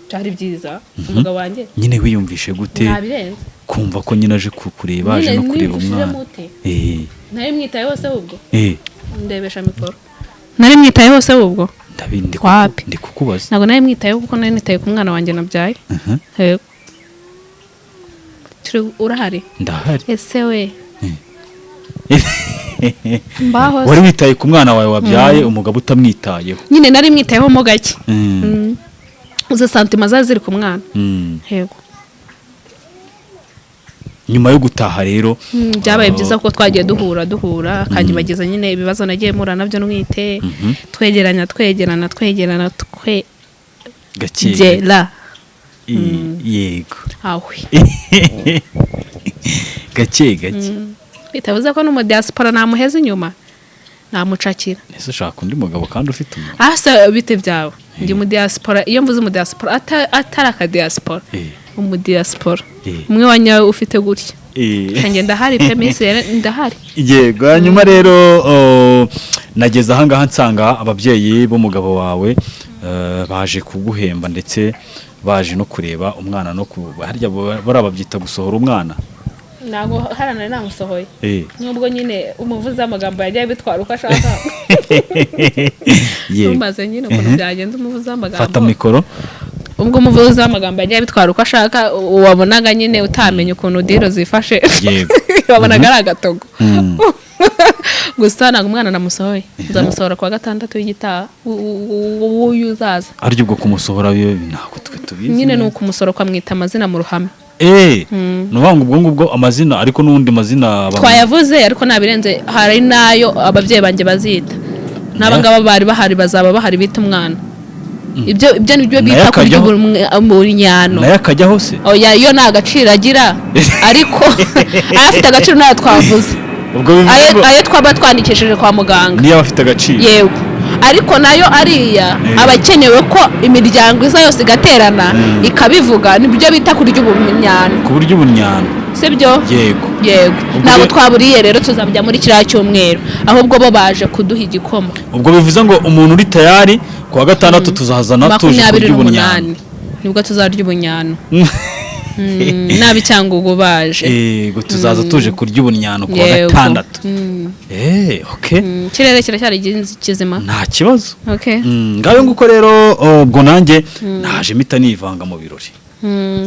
byari byiza umugabo wanjye nyine wiyumvishe gute nabirenze kumva ko nyine aje kukureba aje no kureba umwana nari mwitaye hose ahubwo ndebesha mikoro nari mwitaye hose ahubwo ndi kukubaza ntabwo nari mwitaye kuko nari nitaye ku mwana wanjye nabyaye yego urahari ndahari ese we wari witaye ku mwana wawe wabyaye umugabo utamwitayeho nyine nari mwitayeho mo gake uza santima zari ziri ku mwana yego nyuma yo gutaha rero byabaye byiza kuko twagiye duhura akanyibageza nyine ibibazo nagiye mura nabyo nwite twegerana gakegera yego awe gake bitavuze ko no mu diaspora namuheza inyuma namucakira ese ushaka undi mugabo kandi ufite umuntu asa bite byawe ndi mu diaspora iyo mvuze mu diaspora atari aka diaspora mu diaspora umwe wanyawe ufite gutya kandi ndahari premise ndahari yego hanyuma rero nageze aha ngaha nsanga ababyeyi b'umugabo wawe baje kuguhemba ndetse baje no kureba umwana no harya barababyita gusohora umwana ntago haranari namusohoye nubwo nyine umuvuzi w'amagambo yagiye bitwara uko ashaka umaze nyine ukuntu byagenze umuvuzi w'amagambo fata mikoro ubwo umuvuzi w'amagambo yagiye bitwara uko ashaka wabonaga nyine utamenya ukuntu diro zifashe wabonaga ari agatogo gusa ntabwo umwana namusohoye uzamusohora kuwa 6 w'igitaha w'uyu uzaza aribyo bwo kumusohora ntabwo twe tubizi nyine ni ukumusoro kwamwita amazina mu ruhame nubango ubwo amazina ariko n'undi mazina twayavuze ariko nabirenze hari nayo ababyeyi banjye bazita n'abangaba bari bahari bazaba bahari bita umwana ibyo nibyo bita kurya ubunyano nayo akajya hose oya yo nta gaciro agira ariko afite agaciro nayo twavuze ayo twaba twandikishije kwa muganga niyo afite agaciro yego ariko nayo ariya abakenewe ko imiryango iza yose igaterana ikabivuga nibyo bita kurya ubunyano ku buryo ubunyano sibyo yego ntabwo twaburiye rero tuzabijya muri kiriya cyumweru ahubwo bo baje kuduha igikoma ubwo bivuze ngo umuntu uri tayari kuwa 6 tuzahazana tuje kurya ubunyano nibwo tuzarya ubunyano nabi cyangwa ubwo baje yego tuzaza tuje kurya ubunyano kuwa 6 okay kirere kiracyari kizima nta kibazo okay ngayo nguko rero ubwo nanjye naje mita nivanga mu birori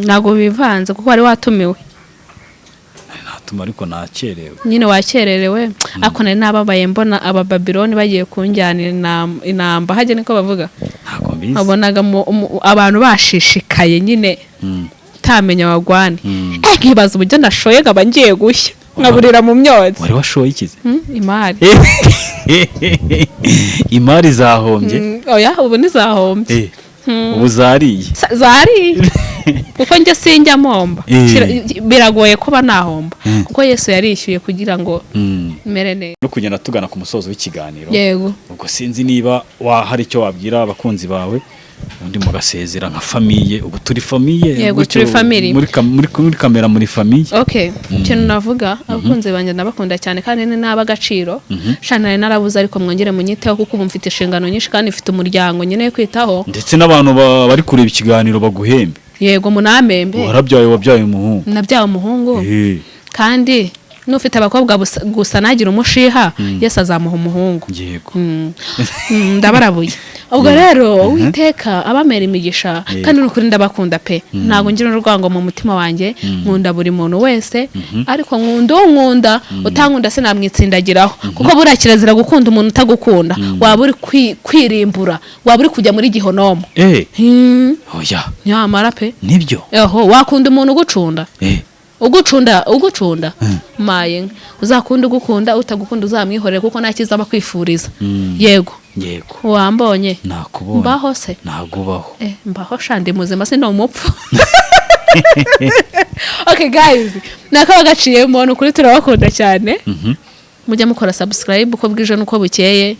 ntago bivanze kuko wari watumiwe ariko nakerewe nyine wakererewe ariko nari nababaye mbona aba Babylon bagiye kunjyanira inamba haje niko bavuga ntabwo mbizi abonaga abantu bashishikaye nyine tamenya wagwane nkibaza uburyo nashoye ngaba ngiye gushya nkaburira mu myotsi wari washoye ikize imari imari zahombye oya ubu ni zahombye ubu zariye kuko njye sinjya mpomba biragoye kuba nahomba kuko Yesu yarishyuye kugira ngo mere neza no kugenda tugana ku musozo w'ikiganiro yego ubwo sinzi niba hari icyo wabwira abakunzi bawe undi mugasezera nka famiye ubu turi famiye yego turi family muri kamera muri famiye okay ikintu navuga abakunzi banjye nabakunda cyane kandi ni n'abagaciro shana narabuze ariko mwongere munyiteho kuko ubu mfite inshingano nyinshi kandi mfite umuryango nyine kwitaho ndetse n'abantu bari kureba ikiganiro baguhembe yego munamembe wabyaye umuhungu nabyaye umuhungu kandi nufite abakobwa gusa nagira umushiha Yesu azamuha umuhungu yego ndabarabuye ubwo rero Uwiteka abamera imigisha kandi n'ukuri ndabakunda pe ntago ngira urwango mu mutima wanjye nkunda buri muntu wese ariko nkunda utankunda se namwitsindagiraho kuko buriya kirazira gukunda umuntu utagukunda waba uri kwirimbura waba uri kujya muri gihonomo oya nyamara pe nibyo wakunda umuntu ugucunda ugucunda maye uzakunda ugukunda utagukunda uzamwihorere kuko nakiza bakwifuriza yego wambonye nakubonye mbaho se nagubaho mbaho shandi muzima se no umupfu okay guys nakabagaciye umuntu kuri turabakunda cyane mujya mukora subscribe uko bwije nuko bukeye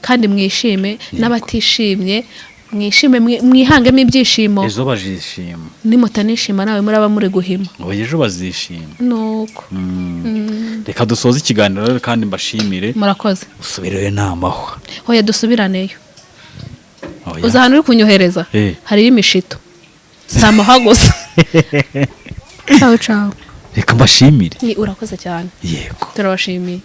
kandi mwishime n'abatishimye mwishime mwihangemo ibyishimo ejo bazishima nimutanishima nawe muraba muri guhima oya ejo bazishima nuko reka dusoze ikiganiro rero kandi mbashimire murakoze usubireyo n'amahwa oya dusubiraneyo Oya. uza ahantu uri kunyohereza hariyo imishito si amahwa gusa cawo cawo reka mbashimire urakoze cyane yego turabashimiye